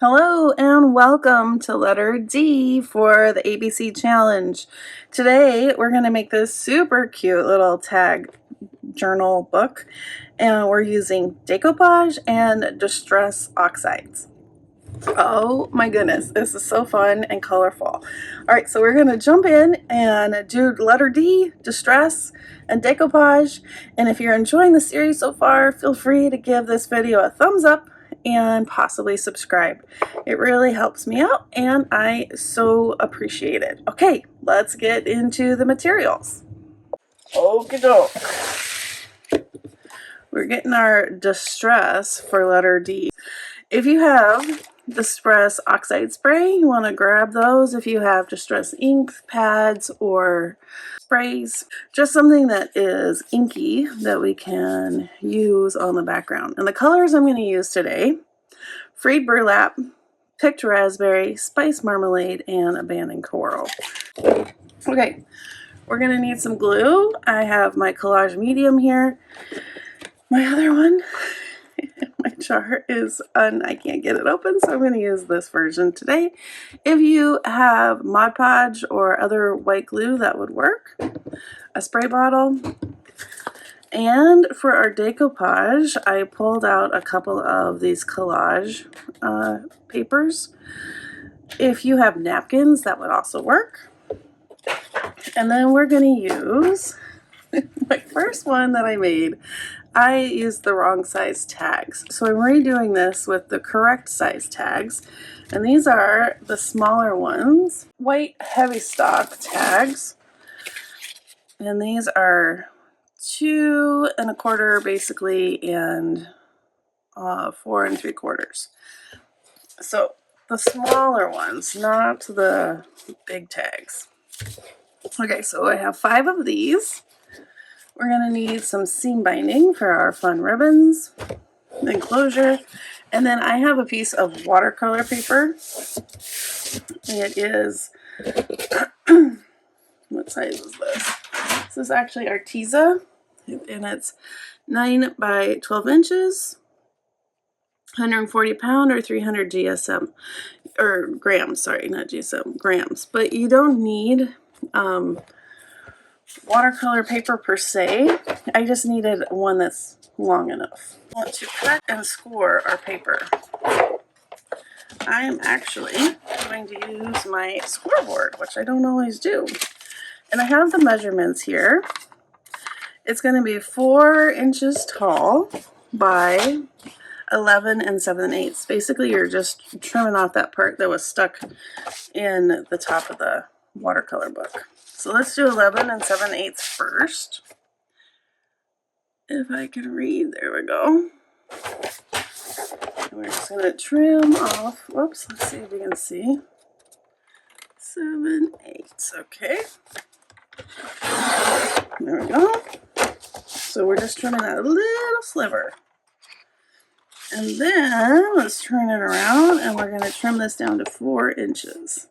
Hello and welcome to letter D for the ABC challenge. Today we're going to make this super cute little tag journal book, and we're using Decoupage and Distress Oxides. Oh my goodness, this is so fun and colorful. All right, so we're going to jump in and do letter D, Distress, and Decoupage. And if you're enjoying the series so far, feel free to give this video a thumbs up and possibly subscribe. It really helps me out and I so appreciate it. Okay, let's get into the materials. Okie doke. We're getting our Distress for letter D. If you have Distress Oxide spray, you want to grab those. If you have Distress ink pads or sprays, just something that is inky that we can use on the background. And the colors I'm going to use today: Frayed Burlap, Picked Raspberry, Spice Marmalade, and Abandoned Coral. Okay, we're going to need some glue. I have my Collage medium here. My other one, my jar is I can't get it open, so I'm going to use this version today. If you have Mod Podge or other white glue, that would work. A spray bottle. And for our decoupage, I pulled out a couple of these collage papers. If you have napkins, that would also work. And then we're going to use my first one that I made. I used the wrong size tags, so I'm redoing this with the correct size tags. And these are the smaller ones, white heavy stock tags. And these are 2 1/4 basically, and 4 3/4. So the smaller ones, not the big tags. Okay, so I have 5 of these. We're going to need some seam binding for our fun ribbons, enclosure, and then I have a piece of watercolor paper. It is, what size is this? This is actually Arteza, and it's 9 by 12 inches, 140 pound or 300 GSM, or grams, sorry, not GSM, grams. But you don't need watercolor paper per se. I just needed one that's long enough. I want to cut and score our paper. I am actually going to use my scoreboard, which I don't always do. And I have the measurements here. It's going to be 4 inches tall by 11 7/8. Basically, you're just trimming off that part that was stuck in the top of the watercolor book. So let's do 11 7/8 first. If I can read, there we go. And we're just going to trim off, whoops, let's see if you can see. 7/8, okay. There we go. So we're just trimming that little sliver. And then let's turn it around and we're going to trim this down to 4 inches.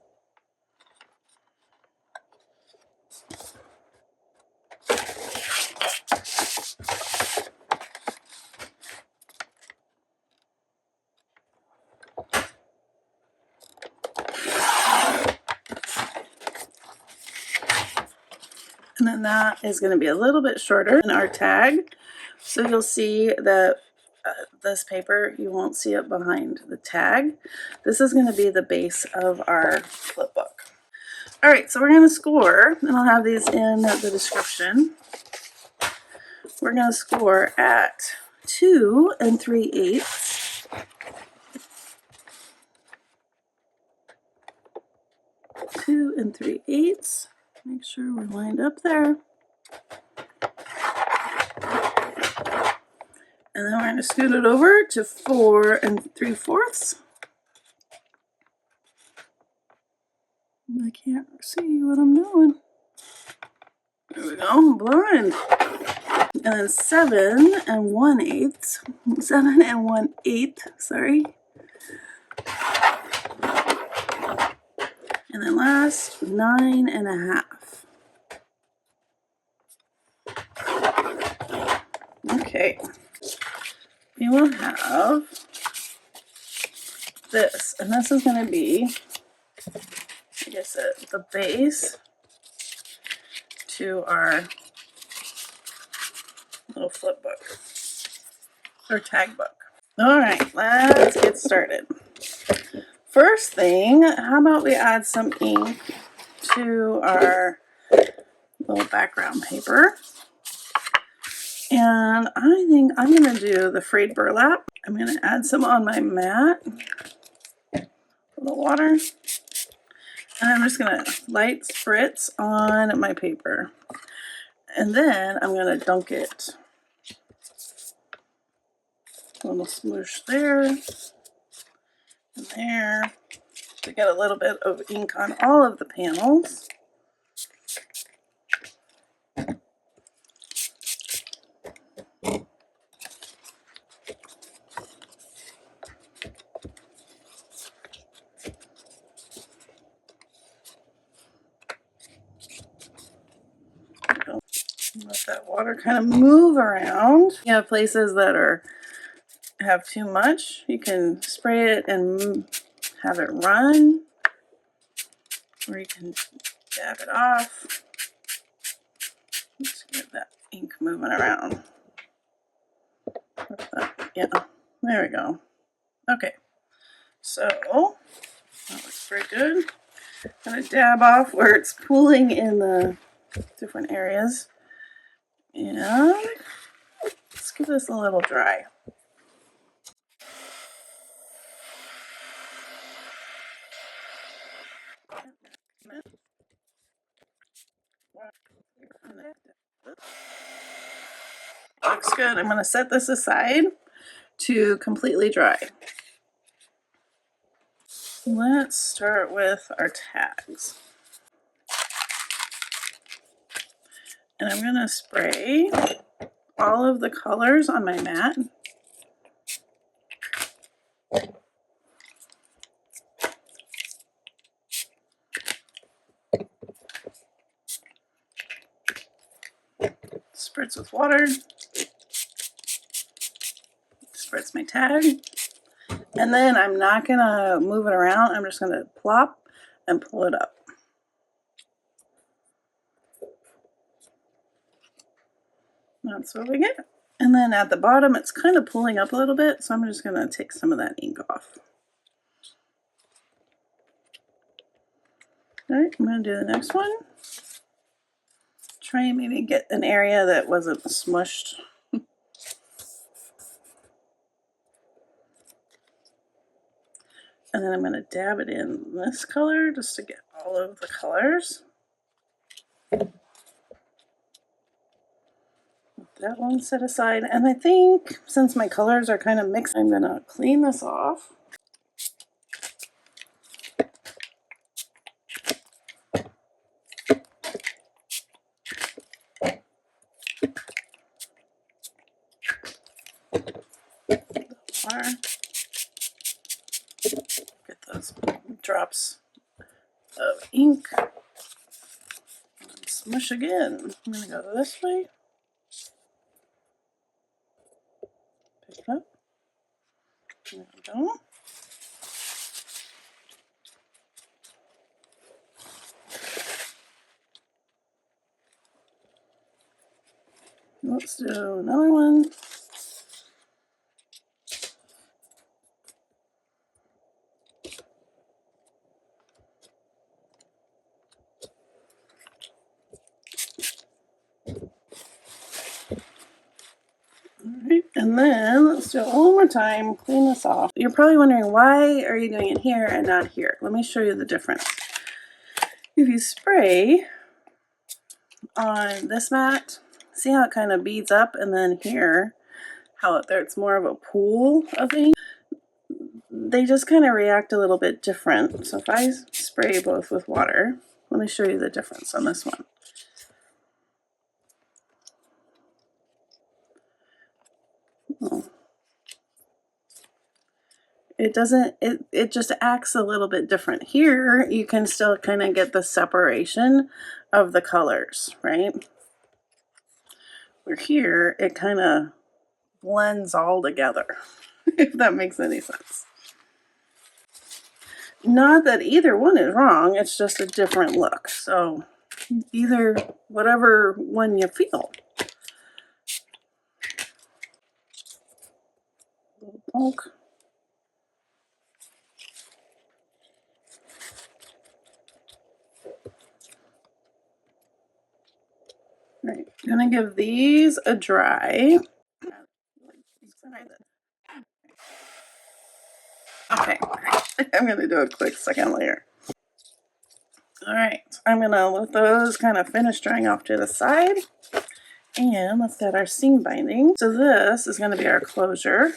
And then that is going to be a little bit shorter than our tag. So you'll see that this paper, you won't see it behind the tag. This is going to be the base of our flip book. All right, so we're going to score, and I'll have these in the description. We're going to score at 2 3/8. 2 3/8. Make sure we're lined up there. And then we're going to scoot it over to 4 3/4. I can't see what I'm doing. There we go, I'm blind. And then 7 1/8. 7 1/8, sorry. And then last, 9 1/2. Okay. We will have this, and this is going to be, like I said, the base to our little flip book or tag book. All right, let's get started. First thing, how about we add some ink to our little background paper? And I think I'm going to do the Frayed Burlap. I'm going to add some on my mat, a little water, and I'm just going to light spritz on my paper. And then I'm going to dunk it. A little smoosh there and there to get a little bit of ink on all of the panels. Let that water kind of move around. You have places that have too much, you can spray it and have it run, or you can dab it off. Just get that ink moving around. Yeah, there we go. Okay, so that looks pretty good. I'm going to dab off where it's pooling in the different areas. And let's give this a little dry. Looks good. I'm going to set this aside to completely dry. Let's start with our tags. And I'm going to spray all of the colors on my mat. Spritz with water. Spritz my tag. And then I'm not going to move it around. I'm just going to plop and pull it up. That's what we get. And then at the bottom, it's kind of pulling up a little bit, so I'm just going to take some of that ink off. All right, I'm going to do the next one. Try and maybe get an area that wasn't smushed. And then I'm going to dab it in this color just to get all of the colors. That one set aside, and I think since my colors are kind of mixed, I'm gonna clean this off. Get those drops of ink. And smush again. I'm gonna go this way. Pick it up. There we go. Let's do another one. Alright, and then let's do it one more time, clean this off. You're probably wondering, why are you doing it here and not here? Let me show you the difference. If you spray on this mat, see how it kind of beads up, and then here, how it's more of a pool of ink? They just kind of react a little bit different. So if I spray both with water, let me show you the difference on this one. It doesn't, it just acts a little bit different. Here, you can still kind of get the separation of the colors, right? Where here, it kind of blends all together, if that makes any sense. not that either one is wrong, it's just a different look. So either whatever one you feel. Little poke. All right, I'm gonna give these a dry. Okay, I'm gonna do a quick second layer. All right, I'm gonna let those kind of finish drying off to the side. And let's get our seam binding. So this is gonna be our closure,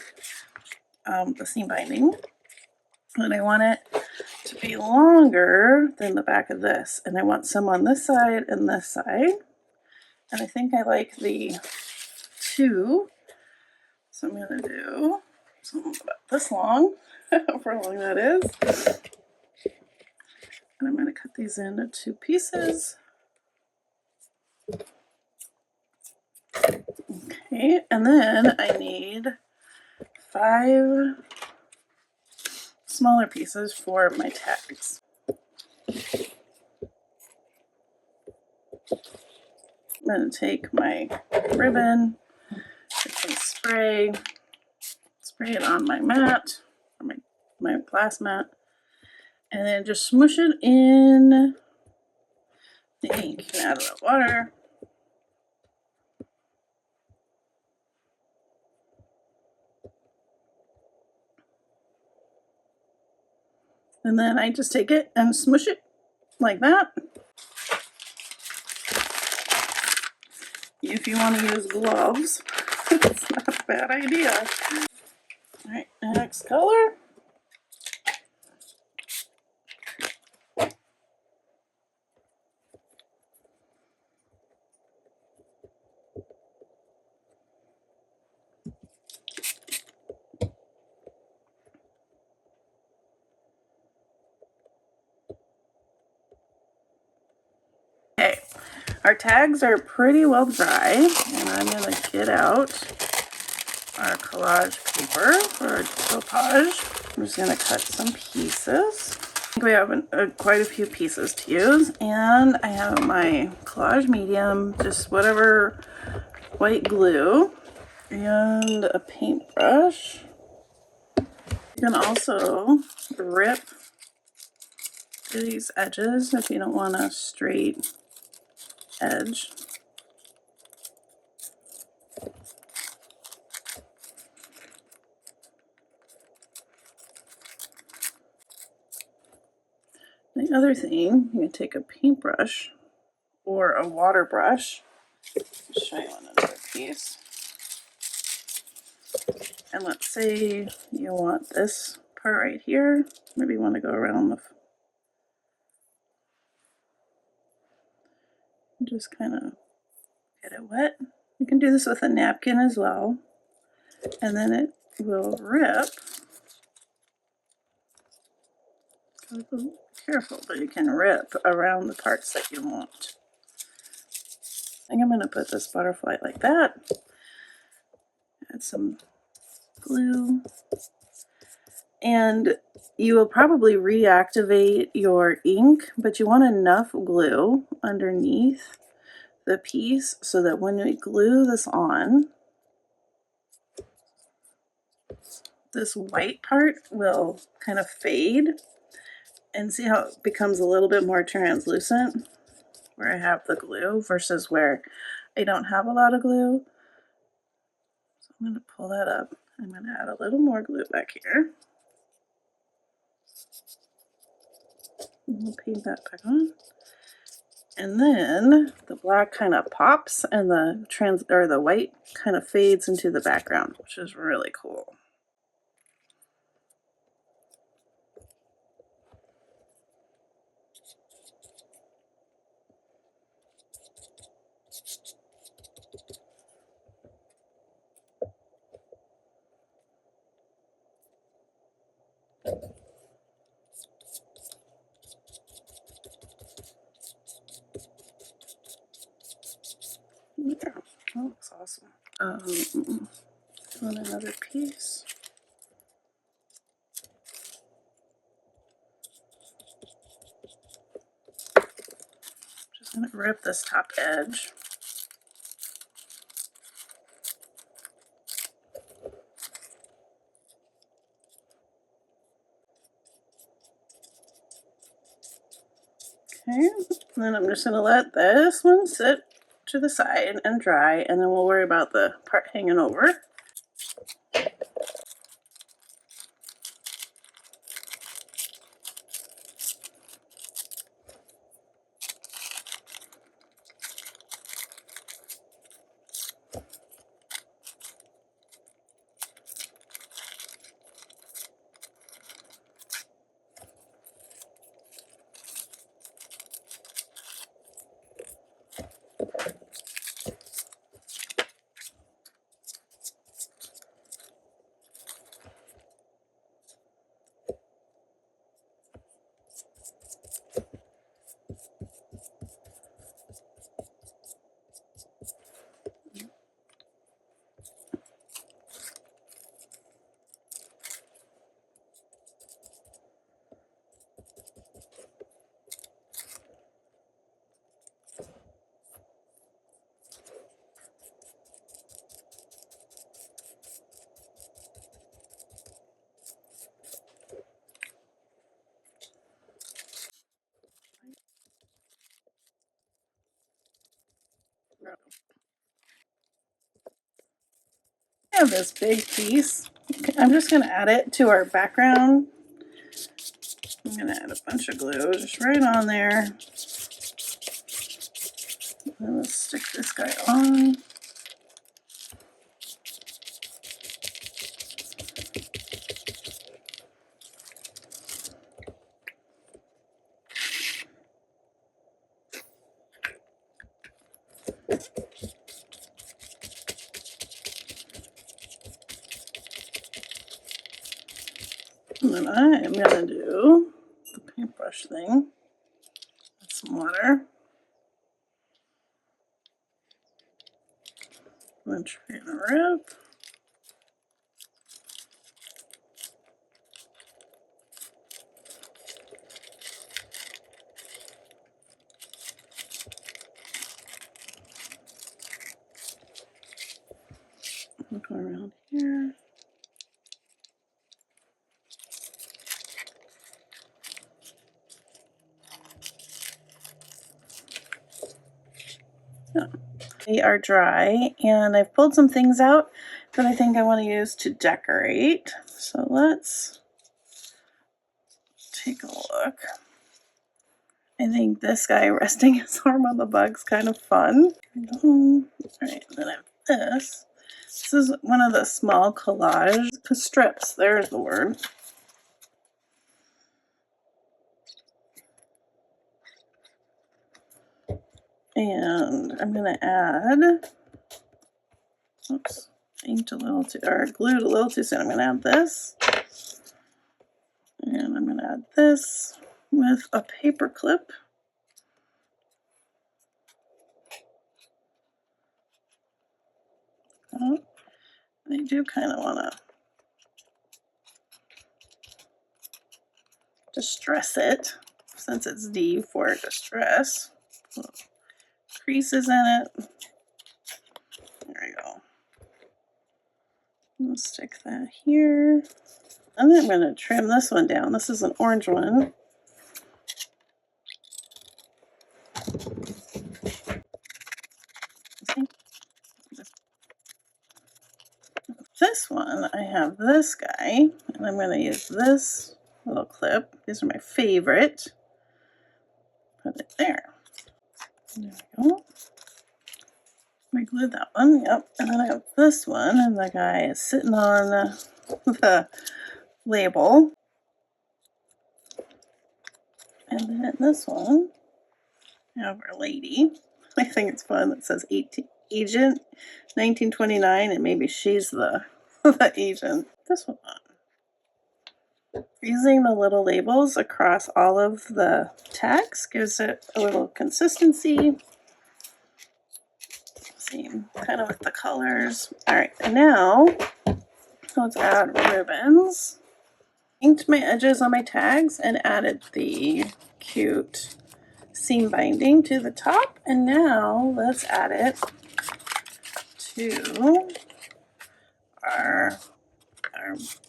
the seam binding. And I want it to be longer than the back of this. And I want some on this side and this side. And I think I like the 2. So I'm gonna do something about this long, however long that is. And I'm gonna cut these into 2 pieces. Okay, and then I need 5 smaller pieces for my tags. I'm going to take my ribbon, get some spray it on my mat, or my glass mat, and then just smush it in the ink. You can add a little water. And then I just take it and smush it like that. If you want to use gloves, it's not a bad idea. All right, next color. Okay, our tags are pretty well dry, and I'm going to get out our collage paper for our decoupage. I'm just going to cut some pieces. I think we have quite a few pieces to use, and I have my collage medium, just whatever white glue, and a paintbrush. You can also rip these edges if you don't want a straight edge. The other thing, you can take a paintbrush or a water brush. I'll show you on another piece. And let's say you want this part right here. Maybe you want to go around the, just kind of get it wet. You can do this with a napkin as well. And then it will rip. Be careful, but you can rip around the parts that you want. I think I'm going to put this butterfly like that. Add some glue. And you will probably reactivate your ink, but you want enough glue underneath the piece so that when we glue this on, this white part will kind of fade. And see how it becomes a little bit more translucent where I have the glue versus where I don't have a lot of glue. So I'm going to pull that up. I'm going to add a little more glue back here. And we'll paint that back on. And then the black kind of pops and the white kind of fades into the background, which is really cool. Yeah, that looks awesome. On another piece. I'm going to rip this top edge. Okay, and then I'm just going to let this one sit to the side and dry, and then we'll worry about the part hanging over. I have this big piece. I'm just going to add it to our background. I'm going to add a bunch of glue just right on there. And let's stick this guy on. And then I am going to do the paintbrush thing with some water. I'm going to try and rip. Go around here. Yeah. They are dry, and I've pulled some things out that I think I want to use to decorate. So let's take a look. I think this guy resting his arm on the bug's kind of fun. Alright, then I have this. This is one of the small collage strips. There's the word. And I'm going to add, oops, inked a little too, or glued a little too soon. I'm going to add this. And I'm going to add this with a paper clip. Oh, I do kind of want to distress it, since it's D for distress. Creases in it. There we go. I'll stick that here. And then I'm going to trim this one down. This is an orange one. This one, I have this guy, and I'm going to use this little clip. These are my favorite. Put it there. There we go. I glued that one, yep. And then I have this one, and the guy is sitting on the label. And then this one, I have our lady. I think it's fun. It says Agent 1929, and maybe she's the, the agent. This one. Using the little labels across all of the text gives it a little consistency. Same kind of with the colors. All right, and now let's add ribbons. Inked my edges on my tags and added the cute seam binding to the top, and now let's add it to our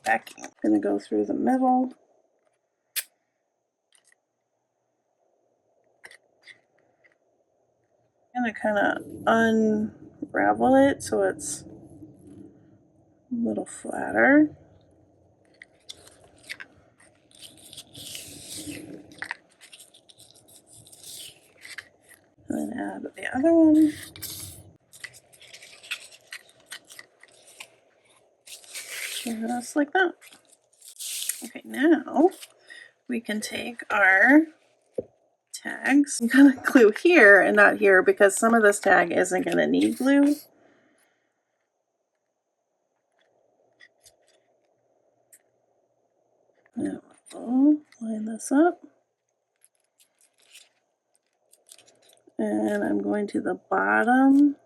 backing. I'm going to go through the middle. I'm going to kind of unravel it so it's a little flatter. And then add the other one. Just like that. Okay, now we can take our tags. I'm going to glue here and not here because some of this tag isn't going to need glue. Now we'll line this up. And I'm going to the bottom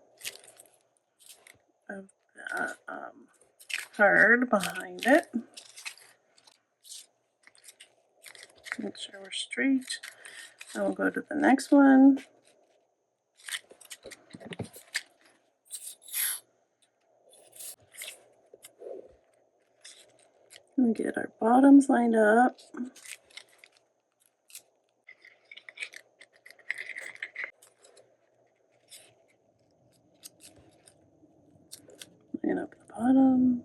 of the card behind it. Make sure we're straight. And we'll go to the next one. And get our bottoms lined up. Line up the bottoms.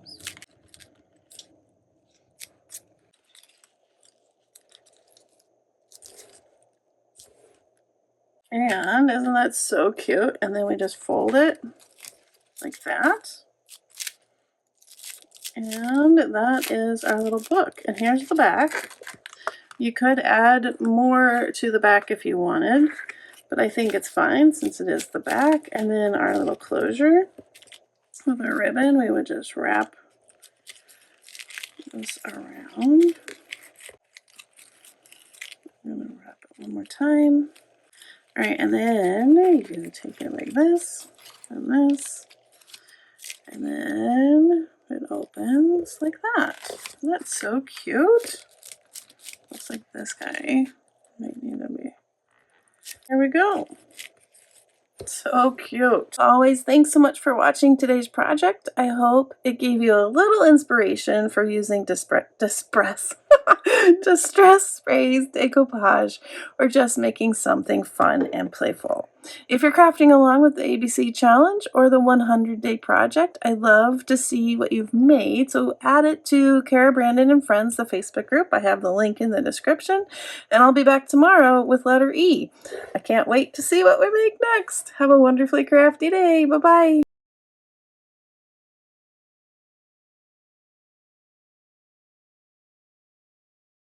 And isn't that so cute? And then we just fold it like that. And that is our little book. And here's the back. You could add more to the back if you wanted, but I think it's fine since it is the back. And then our little closure with our ribbon, we would just wrap this around. I'm going to wrap it one more time. All right, and then you're going to take it like this, and then it opens like that. Isn't that so cute? Looks like this guy might need to be. There we go. So cute. As always, thanks so much for watching today's project. I hope it gave you a little inspiration for using distress sprays, decoupage, or just making something fun and playful. If you're crafting along with the ABC Challenge or the 100-day project, I'd love to see what you've made, so add it to Cara, Brandon, and Friends, the Facebook group. I have the link in the description, and I'll be back tomorrow with letter E. I can't wait to see what we make next. Have a wonderfully crafty day. Bye-bye.